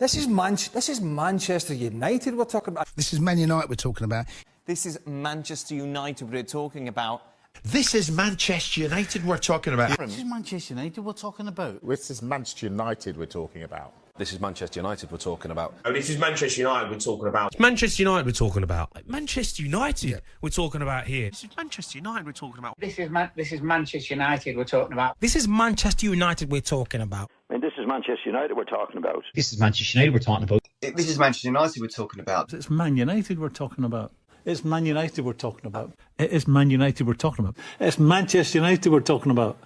This is Manchester United we're talking about. This is Man United we're talking about. This is Manchester United we're talking about. This is Manchester United we're talking about. This is Manchester United we're talking about. This is Manchester United we're talking about. This is Manchester United we're talking about. Oh, this is Manchester United we're talking about. It's Manchester United we're talking about. Manchester United we're talking about here. This is Manchester United we're talking about. This is Manchester United we're talking about. This is Manchester United we're talking about. This is Manchester United we're talking about. This is Manchester United we're talking about. This is Manchester United we're talking about. It's Man United we're talking about. It's Man United we're talking about. It is Man United we're talking about. It's Manchester United we're talking about.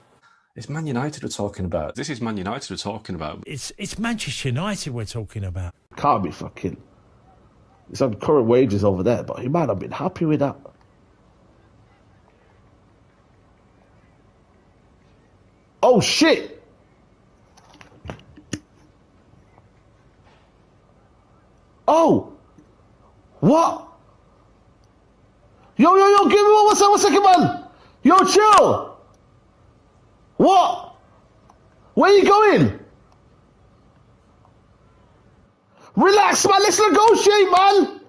It's Man United we're talking about. This is Man United we're talking about. It's Manchester United we're talking about. Can't be fucking. It's on current wages over there, but he might have been happy with that. Oh shit! Oh! What? Yo, give me one second, man! Yo, chill! What? Where you going? Relax, man, let's negotiate, man!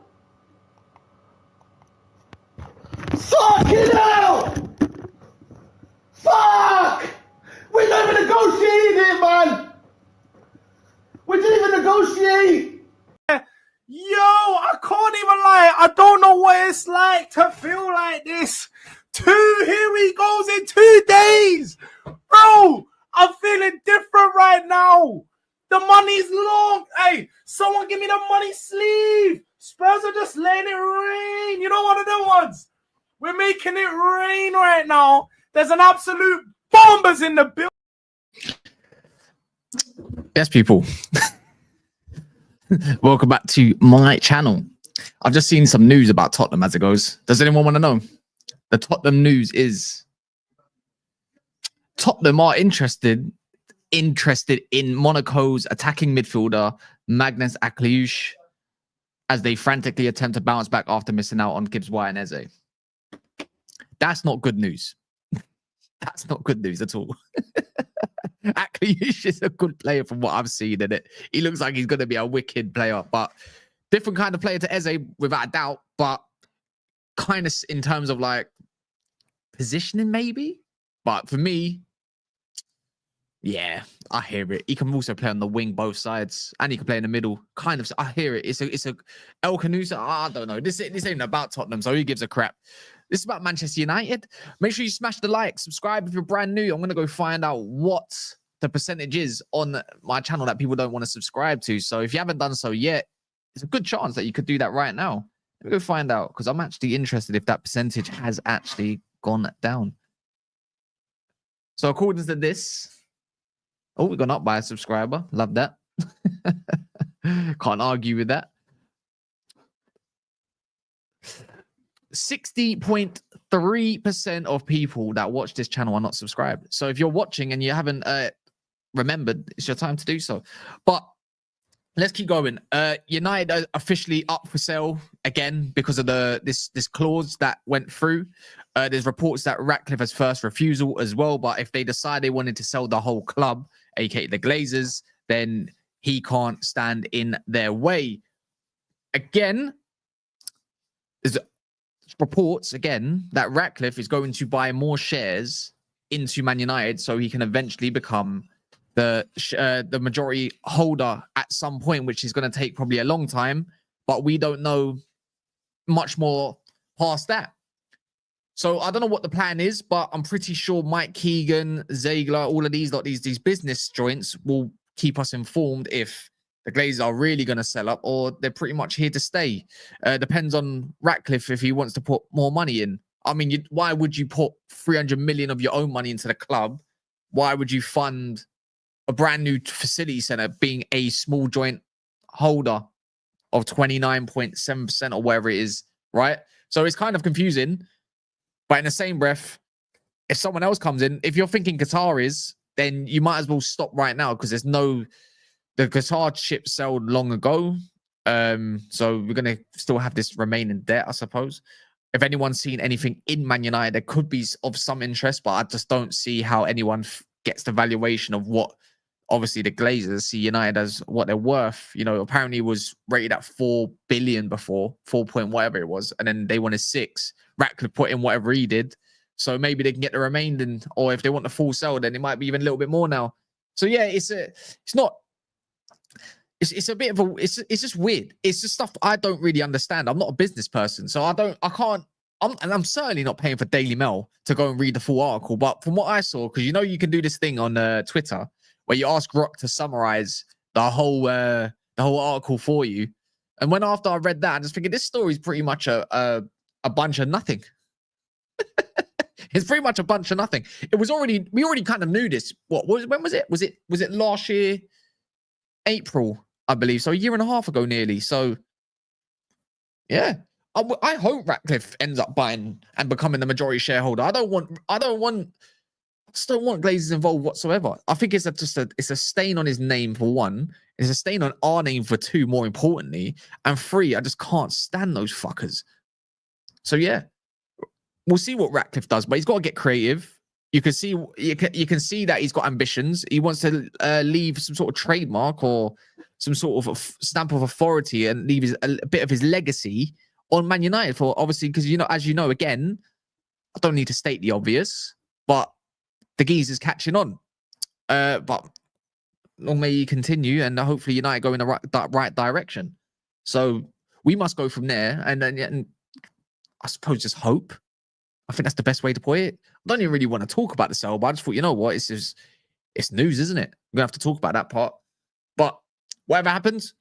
Fucking hell! Fuck! We're not even negotiating here, man! We didn't even negotiate! Yo, I can't even lie. I don't know what it's like to feel like this. Here we goes in 2 days. Bro, I'm feeling different right now. The money's long. Hey, someone give me the money sleeve. Spurs are just letting it rain. You know one of them ones? We're making it rain right now. There's an absolute bombers in the building. Yes, people. Welcome back to my channel. I've just seen some news about Tottenham as it goes. Does anyone want to know? The Tottenham news is Tottenham are interested in Monaco's attacking midfielder Magnus Akliouche as they frantically attempt to bounce back after missing out on Gibbs White and Eze. That's not good news. That's not good news at all. Akliouche is a good player from what I've seen in it. He looks like he's going to be a wicked player, but different kind of player to Eze without a doubt, but kind of in terms of like positioning maybe. But for me, yeah, I hear it. He can also play on the wing both sides and he can play in the middle. Kind of, I hear it. It's a El Canusa. I don't know. This ain't about Tottenham, so who gives a crap? This is about Manchester United. Make sure you smash the like, subscribe if you're brand new. I'm going to go find out what the percentage is on my channel that people don't want to subscribe to. So if you haven't done so yet, it's a good chance that you could do that right now. Let me go find out because I'm actually interested if that percentage has actually gone down. So according to this, oh, we've gone up by a subscriber. Love that. Can't argue with that. 60.3% of people that watch this channel are not subscribed. So if you're watching and you haven't remembered, it's your time to do so. But let's keep going. United are officially up for sale again because of this clause that went through. There's reports that Ratcliffe has first refusal as well. But if they decide they wanted to sell the whole club, aka the Glazers, then he can't stand in their way. Again, there's reports again that Ratcliffe is going to buy more shares into Man United so he can eventually become the majority holder at some point, which is going to take probably a long time, but we don't know much more past that. So I don't know what the plan is, but I'm pretty sure Mike Keegan, Ziegler, all of these business joints will keep us informed if the Glazers are really going to sell up or they're pretty much here to stay. Depends on Ratcliffe if he wants to put more money in. I mean, why would you put 300 million of your own money into the club? Why would you fund a brand new facility center being a small joint holder of 29.7% or whatever it is, right? So it's kind of confusing. But in the same breath, if someone else comes in, if you're thinking Qataris, then you might as well stop right now because the Qatar ship sailed long ago. So we're going to still have this remaining debt, I suppose. If anyone's seen anything in Man United, there could be of some interest, but I just don't see how anyone gets the valuation of what obviously the Glazers see United as what they're worth. You know, apparently it was rated at 4 billion before, 4 point whatever it was, and then they wanted 6. Ratcliffe put in whatever he did, so maybe they can get the remaining, or if they want the full sell, then it might be even a little bit more now. So yeah, it's a bit of a, it's just weird. It's just stuff I don't really understand. I'm not a business person, so I'm certainly not paying for Daily Mail to go and read the full article. But from what I saw, because you know you can do this thing on Twitter where you ask Rock to summarize the whole article for you, and when after I read that, I just figured this story is pretty much a bunch of nothing. It's pretty much a bunch of nothing. We already kind of knew this. When was it? Was it last year, April, I believe? So a year and a half ago, nearly. So yeah. I hope Ratcliffe ends up buying and becoming the majority shareholder. I just don't want Glazers involved whatsoever. I think it's a stain on his name for one. It's a stain on our name for two, more importantly. And 3, I just can't stand those fuckers. So yeah, we'll see what Ratcliffe does, but he's got to get creative. You can see that he's got ambitions. He wants to leave some sort of trademark or some sort of stamp of authority and leave a bit of his legacy on Man United, for obviously, because as you know, again, I don't need to state the obvious, but the geezer's catching on. But long may he continue, and hopefully United go in the right direction. So we must go from there, and I suppose just hope. I think that's the best way to put it. I don't even really want to talk about the sale, but I just thought, you know what, it's news, isn't it? We're gonna have to talk about that part. But whatever happens,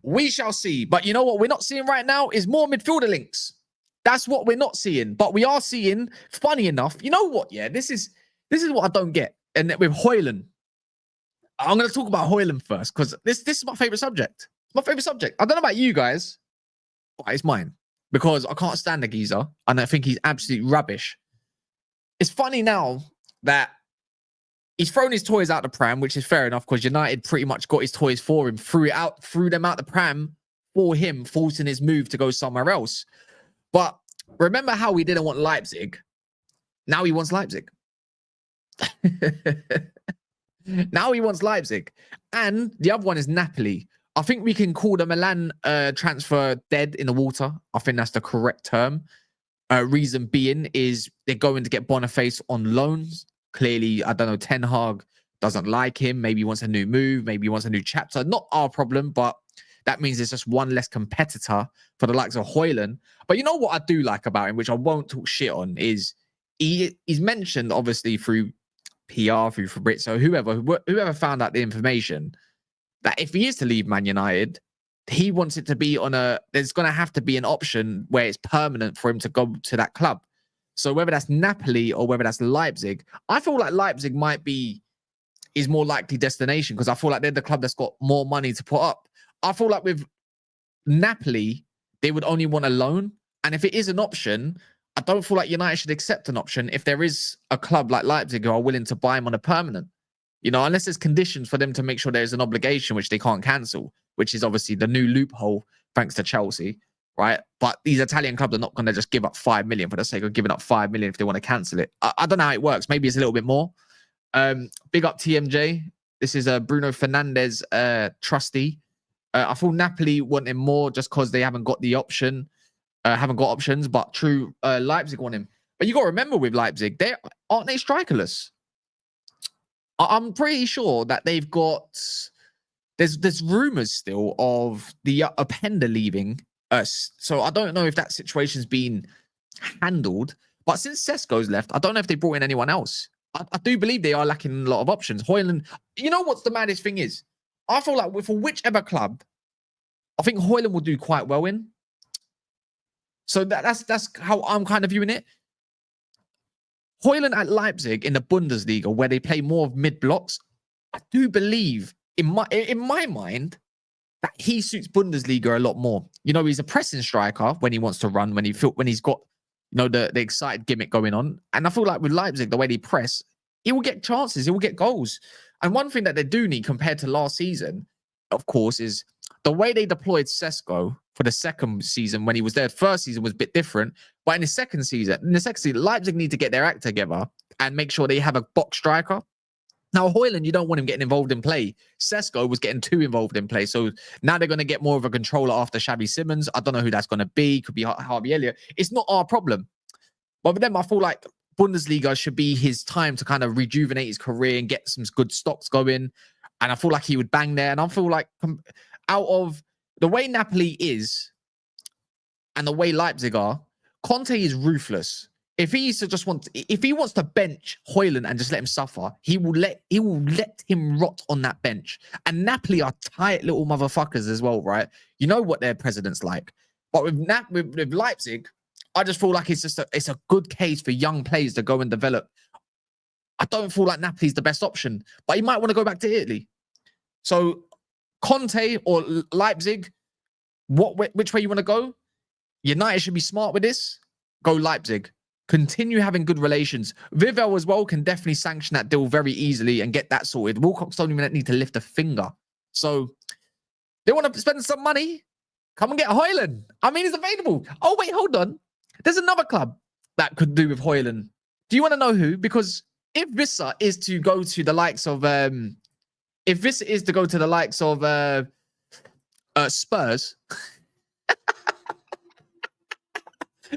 we shall see. But you know what we're not seeing right now is more midfielder links. That's what we're not seeing. But we are seeing, funny enough, you know what? Yeah, this is what I don't get. And with Hojlund, I'm going to talk about Hojlund first because this is my favorite subject. It's my favorite subject. I don't know about you guys, but it's mine because I can't stand the geezer and I think he's absolutely rubbish. It's funny now that he's thrown his toys out the pram, which is fair enough because United pretty much got his toys for him, threw them out the pram for him, forcing his move to go somewhere else. But remember how he didn't want Leipzig? Now he wants Leipzig. Now he wants Leipzig. And the other one is Napoli. I think we can call the Milan transfer dead in the water. I think that's the correct term. Reason being is they're going to get Boniface on loans. Clearly, I don't know, Ten Hag doesn't like him. Maybe he wants a new move. Maybe he wants a new chapter. Not our problem, but that means there's just one less competitor for the likes of Hojlund. But you know what I do like about him, which I won't talk shit on, is he's mentioned, obviously, through PR, through Fabrizio, whoever found out the information, that if he is to leave Man United, he wants it to be there's going to have to be an option where it's permanent for him to go to that club. So whether that's Napoli or whether that's Leipzig, I feel like Leipzig might be his more likely destination because I feel like they're the club that's got more money to put up. I feel like with Napoli, they would only want a loan. And if it is an option, I don't feel like United should accept an option if there is a club like Leipzig who are willing to buy him on a permanent. You know, unless there's conditions for them to make sure there's an obligation which they can't cancel, which is obviously the new loophole thanks to Chelsea. Right, but these Italian clubs are not going to just give up 5 million for the sake of giving up 5 million if they want to cancel it. I don't know how it works. Maybe it's a little bit more. Big up TMJ. This is Bruno Fernandes trustee. I feel Napoli want him more just because they haven't got the option, haven't got options. But true, Leipzig want him. But you got to remember with Leipzig, aren't they strikerless? I'm pretty sure that they've got. There's rumors still of the Openda leaving. So I don't know if that situation's been handled, but since Sesko's left, I don't know if they brought in anyone else. I do believe they are lacking a lot of options. Hojlund, you know what's the maddest thing is? I feel like for whichever club, I think Hojlund will do quite well in. So that's how I'm kind of viewing it. Hojlund at Leipzig in the Bundesliga, where they play more of mid blocks, I do believe in my mind that he suits Bundesliga a lot more. You know, he's a pressing striker when he wants to run, when he's got, you know, the excited gimmick going on. And I feel like with Leipzig, the way they press, he will get chances, he will get goals. And one thing that they do need compared to last season, of course, is the way they deployed Sesko for the second season when he was there. First season was a bit different, but in the second season, Leipzig need to get their act together and make sure they have a box striker. Now, Hojlund, you don't want him getting involved in play. Sesko was getting too involved in play. So now they're going to get more of a controller after Xavi Simons. I don't know who that's going to be. Could be Harvey Elliott. It's not our problem. But with them, I feel like Bundesliga should be his time to kind of rejuvenate his career and get some good stocks going. And I feel like he would bang there. And I feel like out of the way Napoli is and the way Leipzig are, Conte is ruthless. If he wants to bench Hojlund and just let him suffer, he will let him rot on that bench. And Napoli are tight little motherfuckers as well, right? You know what their president's like. But with Leipzig, I just feel like it's a good case for young players to go and develop. I don't feel like Napoli's the best option, but he might want to go back to Italy. So Conte or Leipzig, which way you want to go? United should be smart with this. Go Leipzig. Continue having good relations. Vivel as well can definitely sanction that deal very easily and get that sorted. Wilcox don't even need to lift a finger. So they want to spend some money. Come and get Hojlund. I mean, it's available. Oh, wait, hold on. There's another club that could do with Hojlund. Do you want to know who? Because if Vissa is to go to the likes of Spurs,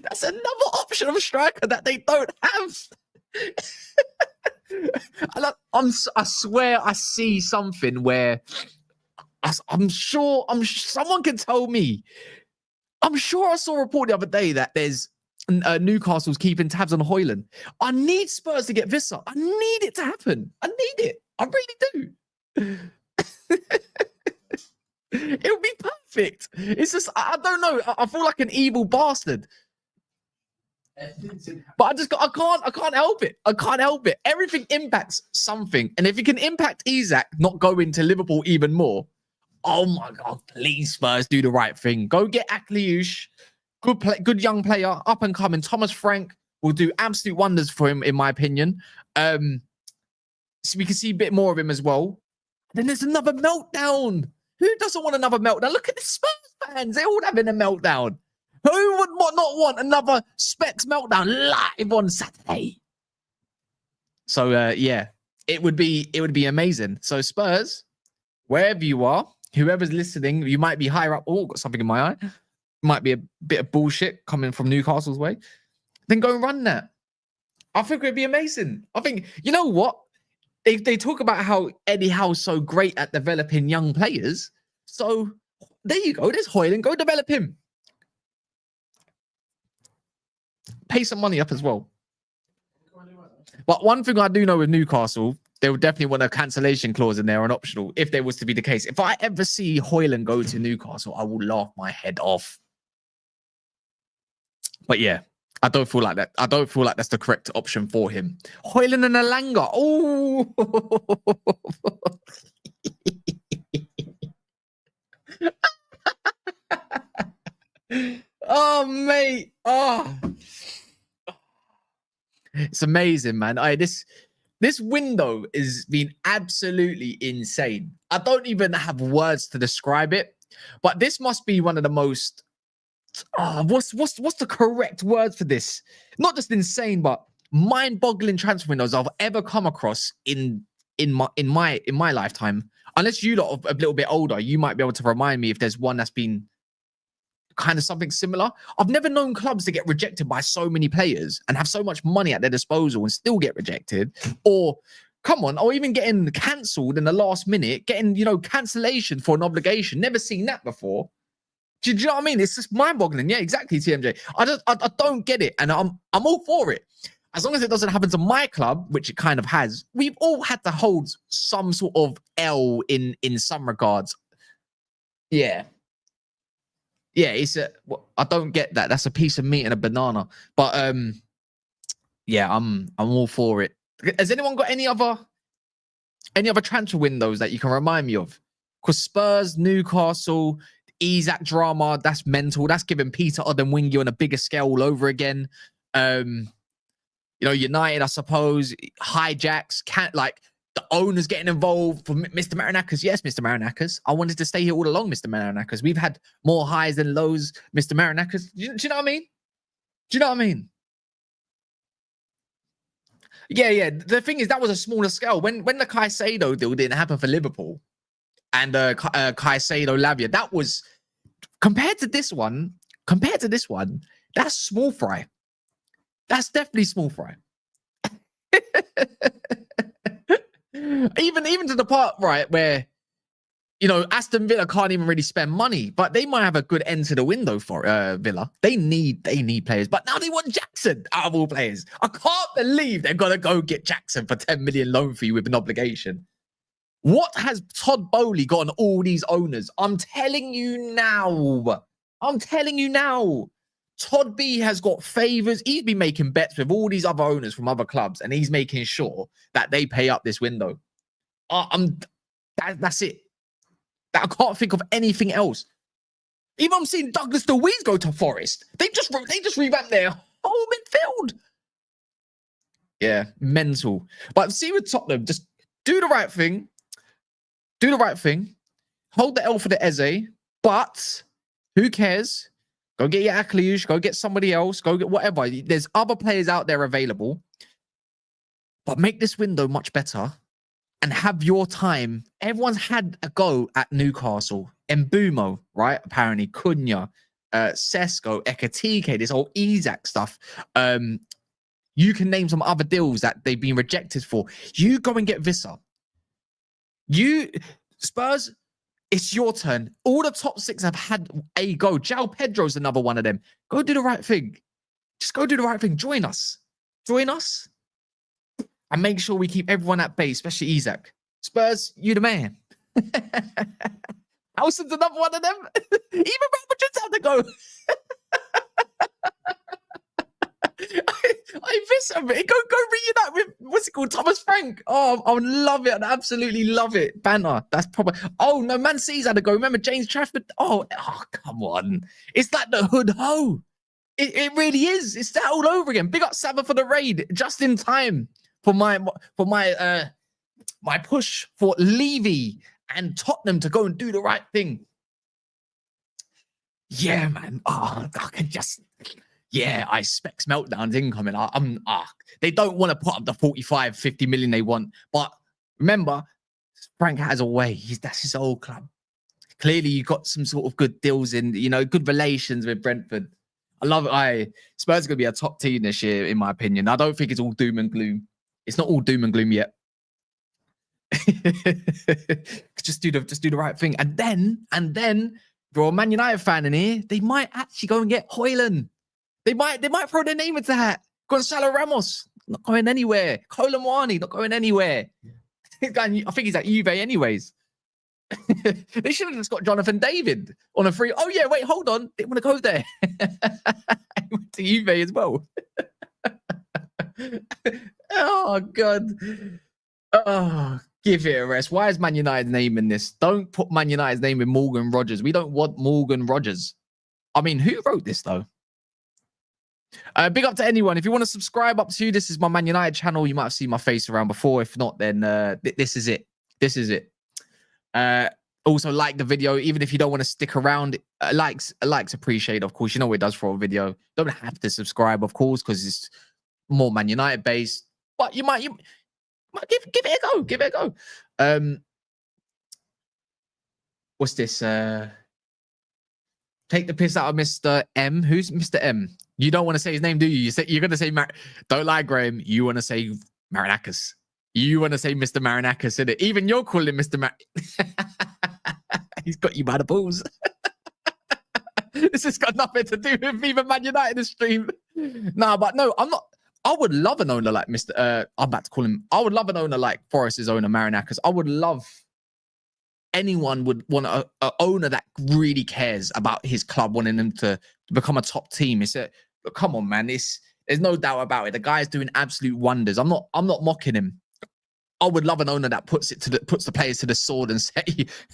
that's another option of striker that they don't have. I swear I see something where I'm sure someone can tell me. I'm sure I saw a report the other day that there's Newcastle's keeping tabs on Hojlund. I need Spurs to get Vissa. I need it to happen. I need it. I really do. It would be perfect. It's just, I don't know. I feel like an evil bastard. But I can't help it. I can't help it. Everything impacts something. And if it can impact Isak not going to Liverpool even more, oh my God, please Spurs do the right thing. Go get Akliush. Good young player, up and coming. Thomas Frank will do absolute wonders for him, in my opinion. So we can see a bit more of him as well. Then there's another meltdown. Who doesn't want another meltdown? Look at the Spurs fans. They're all having a meltdown. Who would not want another Specs meltdown live on Saturday? So yeah, it would be amazing. So Spurs, wherever you are, whoever's listening, you might be higher up. Oh, got something in my eye. Might be a bit of bullshit coming from Newcastle's way. Then go and run that. I think it'd be amazing. I think, you know what? They talk about how Eddie Howe's so great at developing young players. So there you go. There's Hojlund. Go develop him. Pay some money up as well. But one thing I do know with Newcastle, they would definitely want a cancellation clause in there on optional if there was to be the case. If I ever see Hojlund go to Newcastle, I will laugh my head off. But yeah, I don't feel like that. I don't feel like that's the correct option for him. Hojlund and Alanga. Oh. Oh, mate. Oh. It's amazing, man. This window is been absolutely insane. I don't even have words to describe it, but this must be one of the most what's the correct word for this? Not just insane, but mind-boggling transfer windows I've ever come across in my lifetime. Unless you lot are a little bit older, you might be able to remind me if there's one that's been kind of something similar. I've never known clubs to get rejected by so many players and have so much money at their disposal and still get rejected, or even getting cancelled in the last minute, getting, cancellation for an obligation. Never seen that before. Do you know what I mean? It's just mind-boggling. Yeah, exactly, TMJ. I don't get it, and I'm all for it. As long as it doesn't happen to my club, which it kind of has, we've all had to hold some sort of L in some regards. Yeah. Yeah, I don't get that. That's a piece of meat and a banana. But yeah, I'm all for it. Has anyone got any other transfer windows that you can remind me of? Because Spurs, Newcastle, Isak drama, that's mental. That's giving Peter Odemwingie on a bigger scale all over again. United, I suppose, hijacks, the owner's getting involved for Mr. Marinakis. Yes, Mr. Marinakis. I wanted to stay here all along, Mr. Marinakis. We've had more highs than lows, Mr. Marinakis. Do you know what I mean? Do you know what I mean? Yeah. The thing is, that was a smaller scale. When the Caicedo deal didn't happen for Liverpool and Caicedo Lavia, that was compared to this one. That's small fry. That's definitely small fry. even to the part, right, where, you know, Aston Villa can't even really spend money, but they might have a good end to the window for Villa. They need players, but now they want Jackson out of all players. I can't believe they're gonna go get Jackson for 10 million loan fee with an obligation. What has Todd Bowley got on all these owners? I'm telling you now. Todd B has got favors. He's been making bets with all these other owners from other clubs, and he's making sure that they pay up this window. That's it. I can't think of anything else. Even I'm seeing Douglas Luiz go to Forest. They just revamped their whole midfield. Yeah, mental. But see with Tottenham, just do the right thing. Hold the L for the Eze. But who cares? Go get your Akliush. Go get somebody else. Go get whatever. There's other players out there available. But make this window much better and have your time. Everyone's had a go at Newcastle. Mbumo, right? Apparently. Cunha, Sesko, Ekatike, this whole Isak stuff. You can name some other deals that they've been rejected for. You go and get Visser. Spurs, it's your turn. All the top 6 have had a go. João Pedro's another one of them. Go do the right thing. Just go do the right thing. Join us. And make sure we keep everyone at bay, especially Isak. Spurs, you the man. Howson's another one of them. Even Real Madrid's had to go. I miss him. Go reunite with, what's it called, Thomas Frank. Oh, I would love it. I'd absolutely love it. Banter. That's probably. Oh no, Man City's had to go. Remember James Trafford? Oh, come on. It's like the hood ho. It really is. It's that all over again. Big up Saba for the raid, just in time for my push for Levy and Tottenham to go and do the right thing. Yeah, man. Oh, I can just. Yeah, I expect meltdowns incoming. They don't want to put up the 45, 50 million they want. But remember, Frank has a way. That's his old club. Clearly, you got some sort of good deals in, good relations with Brentford. I love it. Spurs are going to be a top team this year, in my opinion. I don't think it's all doom and gloom. It's not all doom and gloom yet. just do the right thing. And then, if you're a Man United fan in here, they might actually go and get Hojlund. They might throw their name into that. Gonzalo Ramos, not going anywhere. Kolo Muani, not going anywhere. I think he's at Juve anyways. They should have just got Jonathan David on a free. Oh yeah, wait, hold on. They want to go there. He went to Juve as well. Oh God. Oh, give it a rest. Why is Man United's name in this? Don't put Man United's name in Morgan Rogers. We don't want Morgan Rogers. I mean, who wrote this though? Big up to anyone. If you want to subscribe, up to you. This is my Man United channel. You might have seen my face around before. If not, then this is it. This is it. Also, like the video, even if you don't want to stick around. Likes appreciated, of course. You know what it does for a video. Don't have to subscribe, of course, because it's more Man United based. But you might give it a go. Give it a go. What's this? Take the piss out of Mr. M. Who's Mr. M? You don't want to say his name, do you? You're going to say, don't lie, Graham. You want to say Marinakis. You want to say Mr. Marinakis, isn't it? Even you're calling him Mr. He's got you by the balls. This has got nothing to do with even Man United stream. No, but no, I'm not. I would love an owner like Mr. I'm about to call him. I would love an owner like Forest's owner, Marinakis. I would love anyone would want an owner that really cares about his club, wanting them to become a top team. Come on, man. There's no doubt about it. The guy's doing absolute wonders. I'm not mocking him. I would love an owner that puts the players to the sword and say,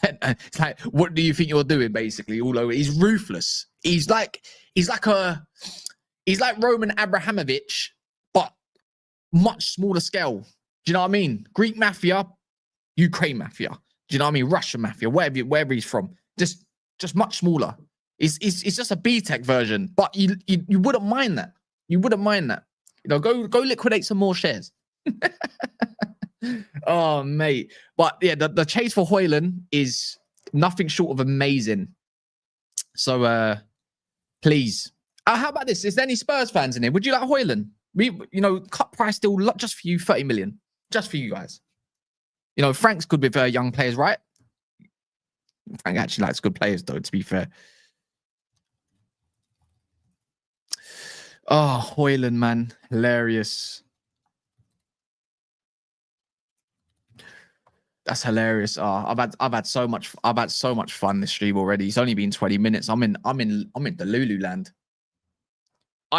it's like, what do you think you're doing? Basically, all over. He's ruthless. He's like Roman Abramovich, but much smaller scale. Do you know what I mean? Greek mafia, Ukraine mafia. Do you know what I mean? Russian mafia, wherever he's from. Just much smaller. It's just a B-Tech version, but you wouldn't mind that. You wouldn't mind that. Go liquidate some more shares. Oh, mate. But yeah, the chase for Hojlund is nothing short of amazing. So please. How about this? Is there any Spurs fans in here? Would you like Hojlund? Cut price still just for you, 30 million. Just for you guys. Frank's good with young players, right? Frank actually likes good players, though, to be fair. Oh, Hojlund, man. Hilarious. That's hilarious. Oh, I've had so much fun this stream already. It's only been 20 minutes. I'm in the Lulu land.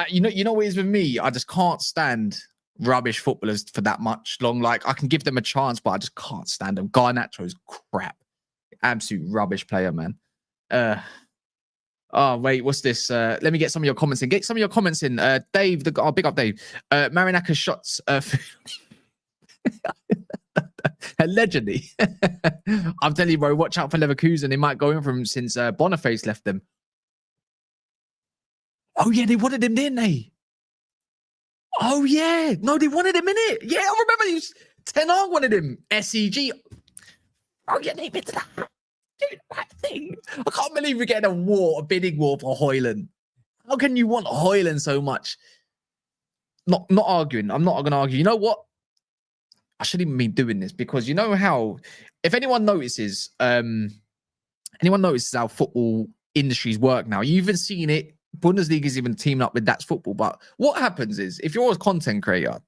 You know what it is with me? I just can't stand rubbish footballers for that much long. Like, I can give them a chance, but I just can't stand them. Garnacho's crap. Absolute rubbish player, man. Oh, wait, what's this? Let me get some of your comments in. Get some of your comments in. Dave, big up Dave. Marinaka's shots. Allegedly. I'm telling you, bro, watch out for Leverkusen. They might go in for him since Boniface left them. Oh, yeah, they wanted him, didn't they? Oh, yeah. No, they wanted him in it. Yeah, I remember he was 10 Hag wanted him. SEG. Oh, yeah, they bit to that. Do the right thing. I can't believe we're getting a bidding war for Hojlund. How can you want Hojlund so much? Not arguing. I'm not going to argue. You know what? I shouldn't even be doing this because you know how, if anyone notices how football industries work now, you've even seen it. Bundesliga is even teaming up with That's Football. But what happens is, if you're a content creator,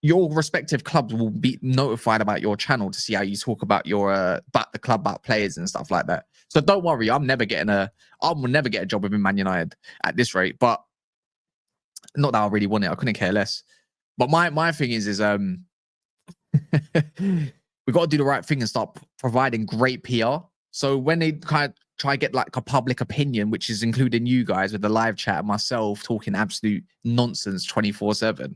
your respective clubs will be notified about your channel to see how you talk about your about the club, about players and stuff like that. So don't worry, I will never get a job within Man United at this rate. But not that I really want it. I couldn't care less. But my thing is we got to do the right thing and start providing great PR. So when they kind of try to get like a public opinion, which is including you guys with the live chat and myself talking absolute nonsense 24/7,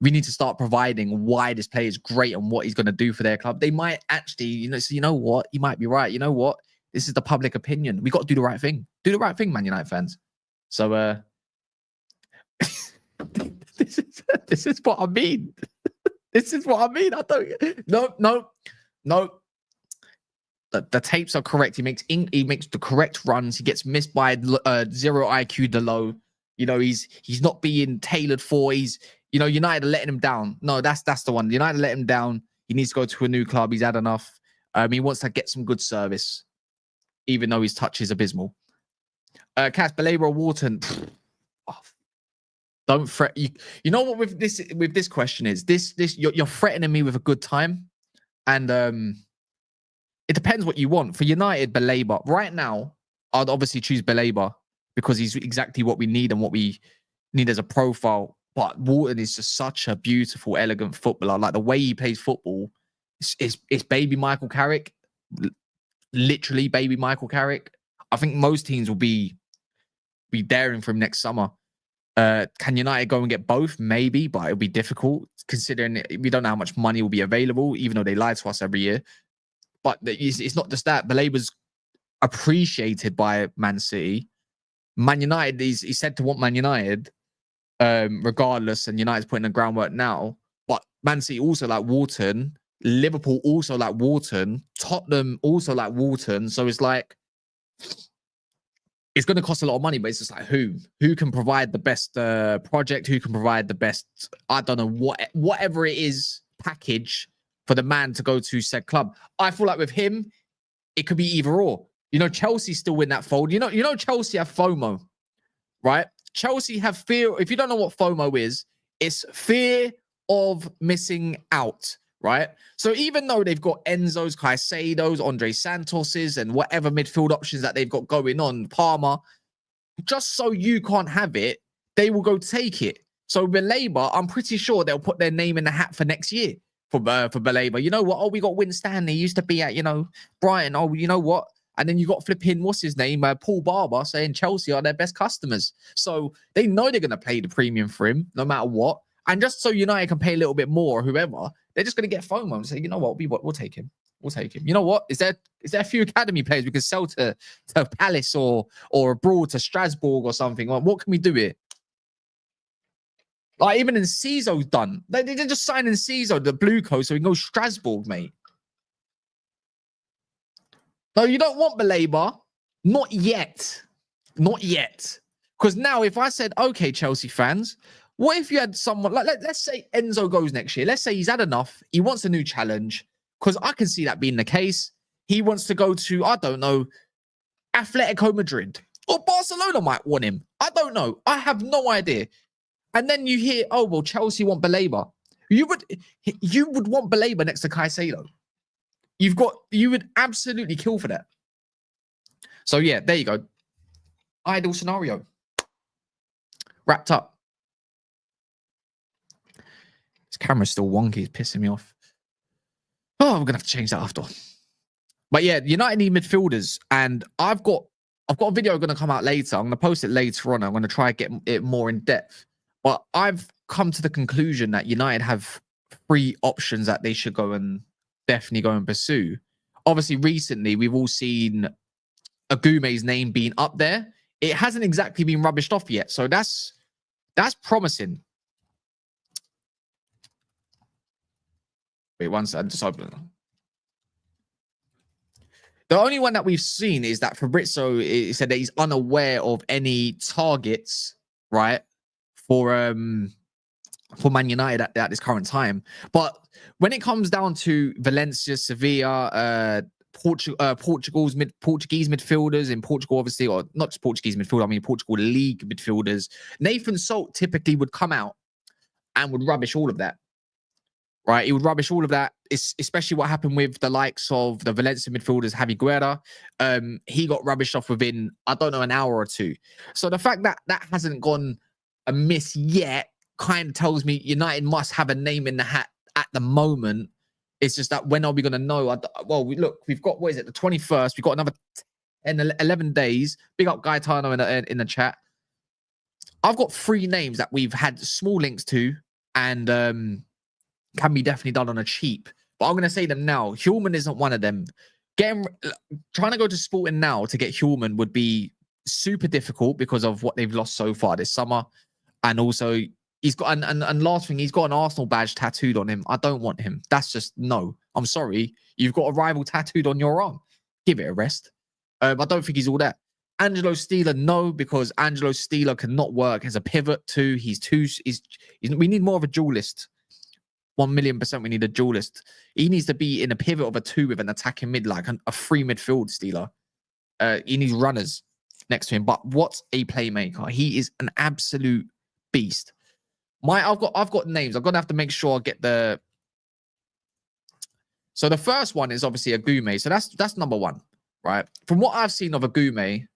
we need to start providing why this player is great and what he's going to do for their club. They might actually, so you know what? You might be right. You know what? This is the public opinion. We got to do the right thing. Do the right thing, Man United fans. So this is what I mean. This is what I mean. I don't. No. The tapes are correct. He makes the correct runs. He gets missed by zero IQ Delo. He's not being tailored for. United are letting him down. No, that's the one. United let him down. He needs to go to a new club. He's had enough. He wants to get some good service, even though his touch is abysmal. Cass, Belabor, Wharton. Don't fret. You know what with this question is this you're threatening me with a good time, and it depends what you want. For United, Belabor right now, I'd obviously choose Belabor because he's exactly what we need and what we need as a profile. But Wharton is just such a beautiful, elegant footballer. Like the way he plays football, it's baby Michael Carrick, literally baby Michael Carrick. I think most teams will be daring for him next summer. Can United go and get both? Maybe, but it'll be difficult considering we don't know how much money will be available, even though they lie to us every year. But it's not just that. Belabor's appreciated by Man City. Man United, he's said to want Man United, regardless, and United's putting the groundwork now. But Man City also like Wharton. Liverpool also like Wharton. Tottenham also like Wharton. So it's like, it's going to cost a lot of money, but it's just like who can provide the best project, who can provide the best, I don't know, whatever it is, package for the man to go to said club. I feel like with him, it could be either or. Chelsea's still in that fold. Chelsea have FOMO, right? Chelsea have fear. If you don't know what FOMO is, it's fear of missing out, right? So even though they've got Enzo's, Caicedo's, Andre Santos's, and whatever midfield options that they've got going on, Palmer, just so you can't have it, they will go take it. So Belabor, I'm pretty sure they'll put their name in the hat for next year for Belabor. You know what? Oh, we got Win Stanley. He used to be at, Brighton. Oh, you know what? And then you got flipping, what's his name? Paul Barber saying Chelsea are their best customers. So they know they're going to pay the premium for him no matter what. And just so United can pay a little bit more or whoever, they're just going to get FOMO and say, you know what, we'll take him. We'll take him. You know what? Is there a few academy players we can sell to Palace or abroad to Strasbourg or something? What can we do here? Like, even Enciso's done. They're just signing Enciso, the blue coat, so he can go Strasbourg, mate. No, you don't want Baleba. Not yet. Not yet. Because now, if I said, okay, Chelsea fans, what if you had someone, like, let's say Enzo goes next year. Let's say he's had enough. He wants a new challenge. Because I can see that being the case. He wants to go to, I don't know, Atletico Madrid. Or Barcelona might want him. I don't know. I have no idea. And then you hear, oh, well, Chelsea want Baleba. You would want Baleba next to Caicedo. You would absolutely kill for that. So yeah, there you go. Ideal scenario. Wrapped up. This camera's still wonky. It's pissing me off. Oh, we're gonna have to change that after. But yeah, United need midfielders, and I've got a video going to come out later. I'm going to post it later on. I'm going to try and get it more in depth. But I've come to the conclusion that United have 3 options that they should definitely go and pursue. Obviously, recently we've all seen Agume's name being up there. It hasn't exactly been rubbished off yet, so that's promising. Wait, one second. Just open it. The only one that we've seen is that Fabrizio said that he's unaware of any targets, right, for Man United at this current time. But when it comes down to Valencia, Sevilla, Portuguese midfielders in Portugal, obviously, or not just Portuguese midfielder, I mean Portugal league midfielders, Nathan Salt typically would come out and would rubbish all of that. Right, he would rubbish all of that, especially what happened with the likes of the Valencia midfielders, Javi Guerra. He got rubbished off within, I don't know, an hour or two. So the fact that that hasn't gone amiss yet kind of tells me United must have a name in the hat at the moment. It's just that when are we going to know? Look, we've got, what is it, the 21st. We've got another 11 days. Big up Gaetano in the chat. I've got 3 names that we've had small links to and can be definitely done on a cheap. But I'm going to say them now. Hojlund isn't one of them. Trying to go to Sporting now to get Hojlund would be super difficult because of what they've lost so far this summer. And also, he's got, and last thing, he's got an Arsenal badge tattooed on him. I don't want him. That's just, no. I'm sorry. You've got a rival tattooed on your arm. Give it a rest. I don't think he's all that. Angelo Steeler, no, because Angelo Steeler cannot work as a pivot too. We need more of a duelist. 1,000,000% we need a duelist. He needs to be in a pivot of a 2 with an attacking mid, like a free midfield Steeler. He needs runners next to him. But what a playmaker. He is an absolute beast. I've got names. I'm gonna have to make sure I get the. So the first one is obviously Agume. So that's number 1, right? From what I've seen of Agume,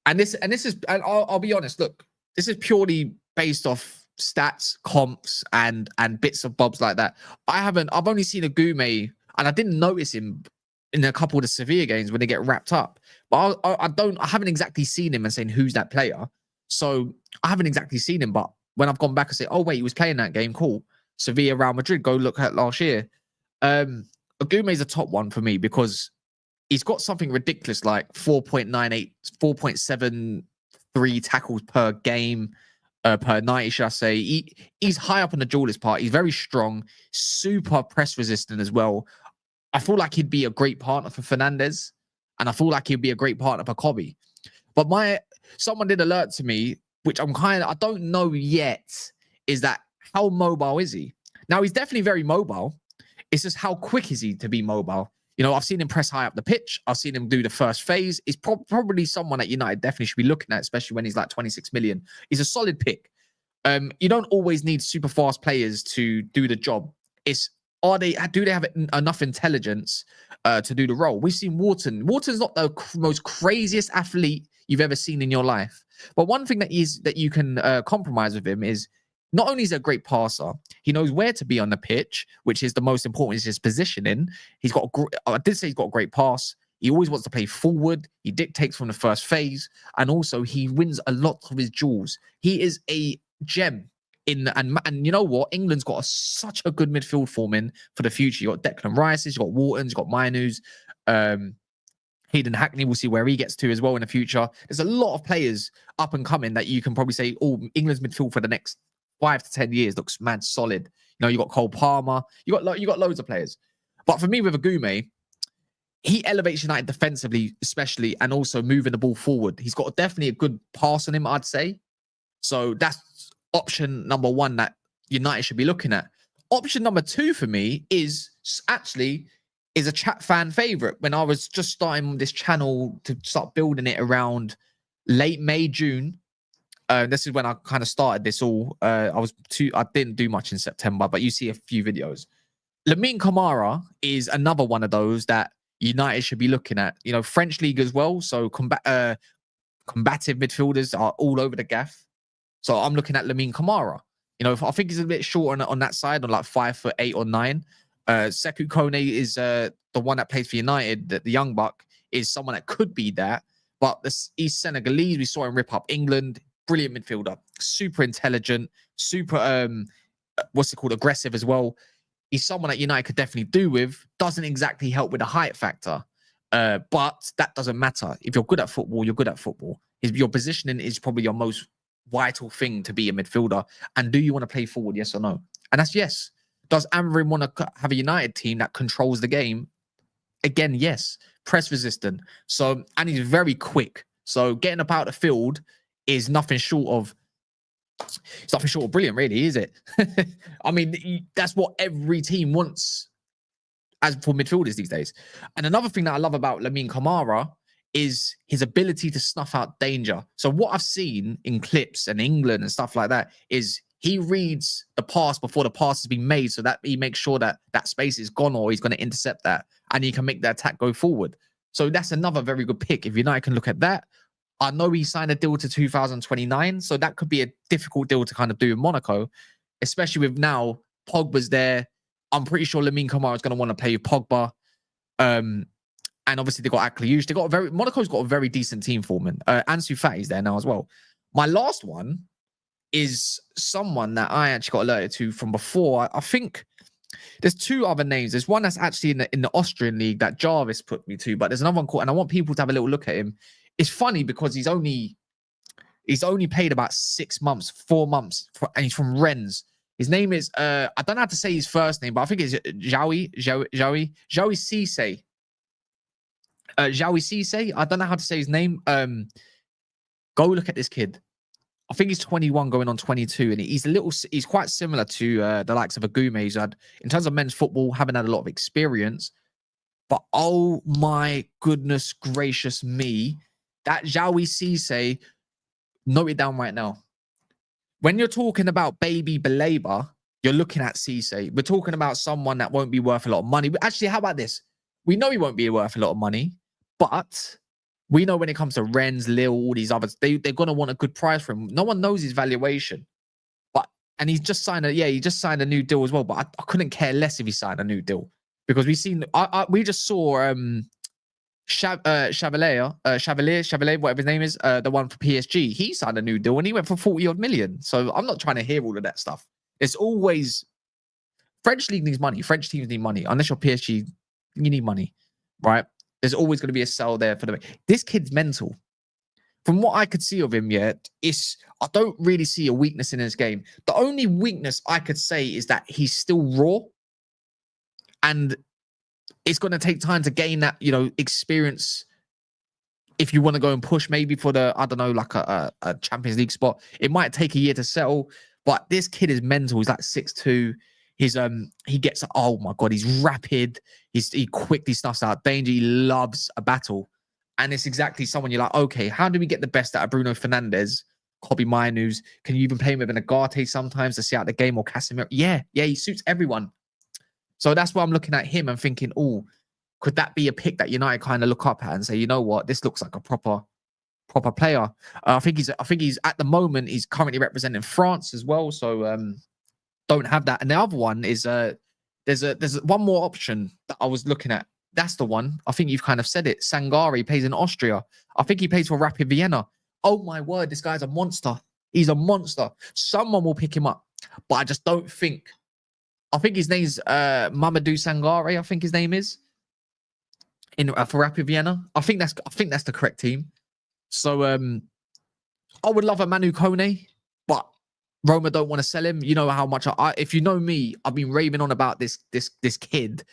and this is, and I'll be honest, look, this is purely based off stats, comps, and bits of bobs like that. I've only seen Agume, and I didn't notice him in a couple of the Sevilla games when they get wrapped up. But I haven't exactly seen him and saying who's that player. So I haven't exactly seen him. But when I've gone back and say, oh wait, he was playing that game, cool. Sevilla, Real Madrid, go look at last year. Agume is a top one for me because he's got something ridiculous like 4.98, 4.73 tackles per game. Per 90, should I say. He's high up on the duelist part. He's very strong, super press resistant as well. I feel like he'd be a great partner for Fernandes, and I feel like he'd be a great partner for Kobe. But someone did alert to me, which I don't know yet, is that how mobile is he? Now, he's definitely very mobile. It's just how quick is he to be mobile? You know, I've seen him press high up the pitch. I've seen him do the first phase. He's probably someone that United definitely should be looking at, especially when he's like 26 million. He's a solid pick. You don't always need super fast players to do the job. Do they have enough intelligence to do the role? We've seen Wharton. Wharton's not the most craziest athlete you've ever seen in your life. But one thing that you can compromise with him is not only is he a great passer, he knows where to be on the pitch, which is the most important, is his positioning. I did say he's got a great pass. He always wants to play forward. He dictates from the first phase. And also, he wins a lot of his duels. He is a gem. And you know what? England's got such a good midfield forming for the future. You've got Declan Rice, you've got Wharton, you've got Mainoo's. Hayden Hackney, we'll see where he gets to as well in the future. There's a lot of players up and coming that you can probably say, oh, England's midfield for the next 5 to 10 years looks mad solid. You know, you got Cole Palmer, you got loads of players. But for me, with Agume, he elevates United defensively, especially, and also moving the ball forward. He's got definitely a good pass on him, I'd say. So that's option number one that United should be looking at. Option number two for me is a chat fan favorite. When I was just starting this channel to start building it around late May, June. This is when I kind of started this all. I didn't do much in September, but you see a few videos. Lamine Camara is another one of those that United should be looking at. You know, French league as well. So combative midfielders are all over the gaff. So I'm looking at Lamine Camara. You know, I think he's a bit short on that side, on like 5'8" or 9. Sekou Kone is the one that plays for United. The young buck is someone that could be that, but he's Senegalese. We saw him rip up England. Brilliant midfielder, super intelligent, super aggressive as well. He's someone that United could definitely do with. Doesn't exactly help with the height factor, but that doesn't matter. If you're good at football, you're good at football. Your positioning is probably your most vital thing to be a midfielder. And do you want to play forward? Yes or no? And that's yes. Does Amorim want to have a United team that controls the game? Again, yes. Press resistant. So, and he's very quick. So getting about the field is nothing short of brilliant, really, is it? I mean, that's what every team wants as for midfielders these days. And another thing that I love about Lamine Camara is his ability to snuff out danger. So what I've seen in clips and England and stuff like that is he reads the pass before the pass has been made, so that he makes sure that that space is gone or he's going to intercept that and he can make the attack go forward. So that's another very good pick. If United can look at that. I know he signed a deal to 2029, so that could be a difficult deal to kind of do in Monaco, especially with now Pogba's there. I'm pretty sure Lamine Camara is going to want to play with Pogba. And obviously they got Akliouche. Monaco's got a very decent team forming. Ansu Fati's there now as well. My last one is someone that I actually got alerted to from before. I think there's two other names. There's one that's actually in the Austrian league that Jarvis put me to, but there's another one called, and I want people to have a little look at him. It's funny because he's only played about 6 months, 4 months, and he's from Rennes. His name is I don't know how to say his first name, but I think it's Joey Cisse. Joey Cisse. I don't know how to say his name. Go look at this kid. I think he's 21 going on 22, and he's quite similar to the likes of Agume. He's had, in terms of men's football, haven't had a lot of experience, but oh my goodness gracious me, that Joey Cisse, note it down right now. When you're talking about baby Baleba, you're looking at Cisse. We're talking about someone that won't be worth a lot of money. But actually, how about this? We know he won't be worth a lot of money, but we know when it comes to Rennes, Lille, all these others, they're going to want a good price for him. No one knows his valuation. And he's just signed he just signed a new deal as well. But I couldn't care less if he signed a new deal because we just saw Chevalier, whatever his name is, the one for PSG. He signed a new deal and he went for 40-odd million. So I'm not trying to hear all of that stuff. It's always French league needs money. French teams need money. Unless you're PSG, you need money, right? There's always going to be a sell there for this kid's mental. From what I could see of him yet, I don't really see a weakness in his game. The only weakness I could say is that he's still raw, and it's going to take time to gain that, experience. If you want to go and push maybe for the, I don't know, like a Champions League spot, it might take a year to settle. But this kid is mental. He's like 6'2". He gets, oh my God, he's rapid. He quickly snuffs out danger. He loves a battle. And it's exactly someone you're like, okay, how do we get the best out of Bruno Fernandes, Kobbie Mainoo? Can you even play him with an Agate sometimes to see out the game, or Casemiro? Yeah, he suits everyone. So that's why I'm looking at him and thinking, oh, could that be a pick that United kind of look up at and say, you know what, this looks like a proper player. I think he's at the moment, he's currently representing France as well. So don't have that. And the other one is there's one more option that I was looking at. That's the one. I think you've kind of said it. Sangare plays in Austria. I think he plays for Rapid Vienna. Oh my word, this guy's a monster. He's a monster. Someone will pick him up, but I just don't think. I think his name's Mamadou Sangare. I think his name is for Rapid Vienna. I think that's the correct team. So I would love a Manu Kone, but Roma don't want to sell him. You know how much if you know me, I've been raving on about this kid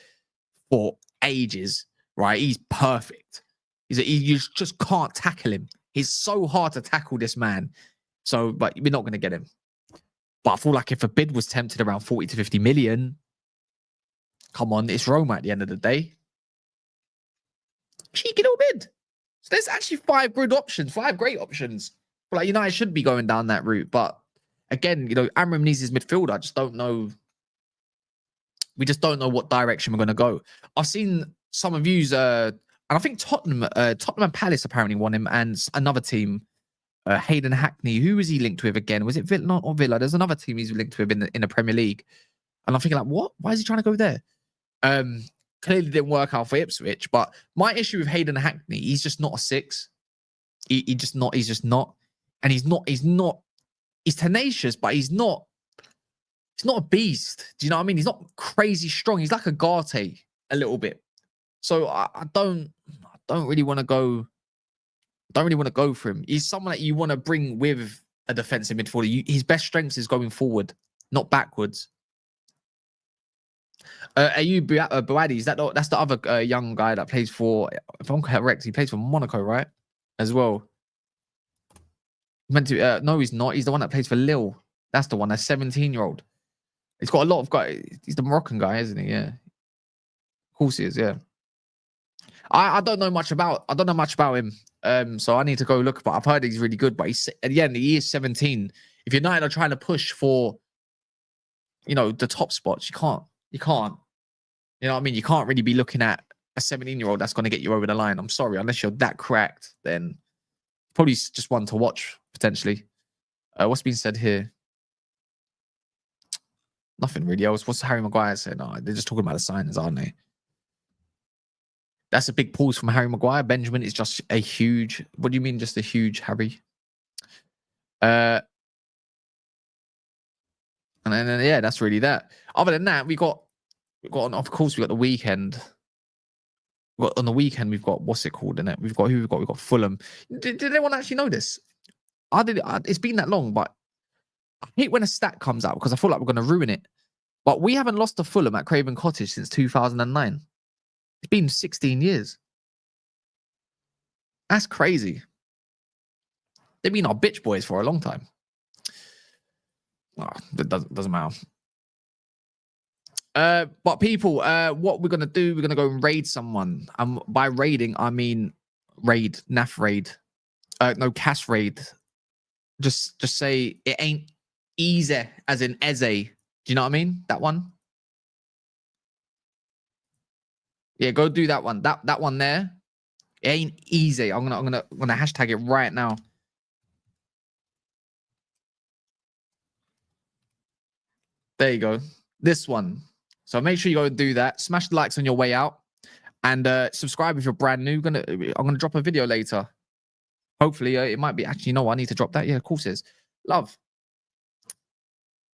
for ages, right? He's perfect. You just can't tackle him. He's so hard to tackle, this man. So, but we're not going to get him. But I feel like if a bid was tempted around 40 to 50 million, come on, it's Roma at the end of the day. Cheeky little bid. So there's actually 5 good options, 5 great options. But like United should be going down that route. But again, you know, Amorim needs his midfielder. I just don't know. We just don't know what direction we're going to go. I've seen some of yous, and I think Tottenham and Palace apparently want him, and another team, Hayden Hackney. Who was he linked with again? Was it Villa? Not or Villa. There's another team he's linked with in the Premier League. And I'm thinking like, what? Why is he trying to go there? Clearly didn't work out for Ipswich. But my issue with Hayden Hackney, he's just not a 6. He's just not. And he's tenacious, but he's not a beast. Do you know what I mean? He's not crazy strong. He's like a Garte a little bit. So I don't really want to go. Don't really want to go for him. He's someone that you want to bring with a defensive midfielder. His best strength is going forward, not backwards. Ayub Bouadi, that's the other young guy that plays for, if I'm correct, he plays for Monaco, right? As well. Meant to no, he's not. He's the one that plays for Lille. That's the one. That's 17-year-old. He's got a lot of guys. He's the Moroccan guy, isn't he? Yeah. Of course he is, yeah. I don't know much about him. So I need to go look, but I've heard he's really good. But he's at the end, he is 17. If United are trying to push for, you know, the top spots, you can't. You know what I mean? You can't really be looking at a 17-year-old that's going to get you over the line. I'm sorry, unless you're that cracked, then probably just one to watch potentially. What's been said here? Nothing really else. What's Harry Maguire saying? No, they're just talking about the signings, aren't they? That's a big pause from Harry Maguire. Benjamin is just a huge. What do you mean, just a huge Harry? And then yeah, that's really that. Other than that, we got of course we got the weekend. On the weekend we've got, what's it called in it? We've got who we've got? We've got Fulham. Did anyone actually know this? It's been that long, but I hate when a stat comes out because I feel like we're going to ruin it. But we haven't lost to Fulham at Craven Cottage since 2009. It's been 16 years. That's crazy. They've been our bitch boys for a long time. Oh, it doesn't matter. But people, what we're going to do, we're going to go and raid someone. By raiding, I mean raid, NAF raid. No, CAS raid. Just say it ain't easy as in Eze. Do you know what I mean? That one. Yeah, go do that one. That one there. It ain't easy. I'm gonna hashtag it right now. There you go. This one. So make sure you go and do that. Smash the likes on your way out, and subscribe if you're brand new. I'm gonna drop a video later. Hopefully, it might be. Actually, no, I need to drop that. Yeah, of course it is. Love.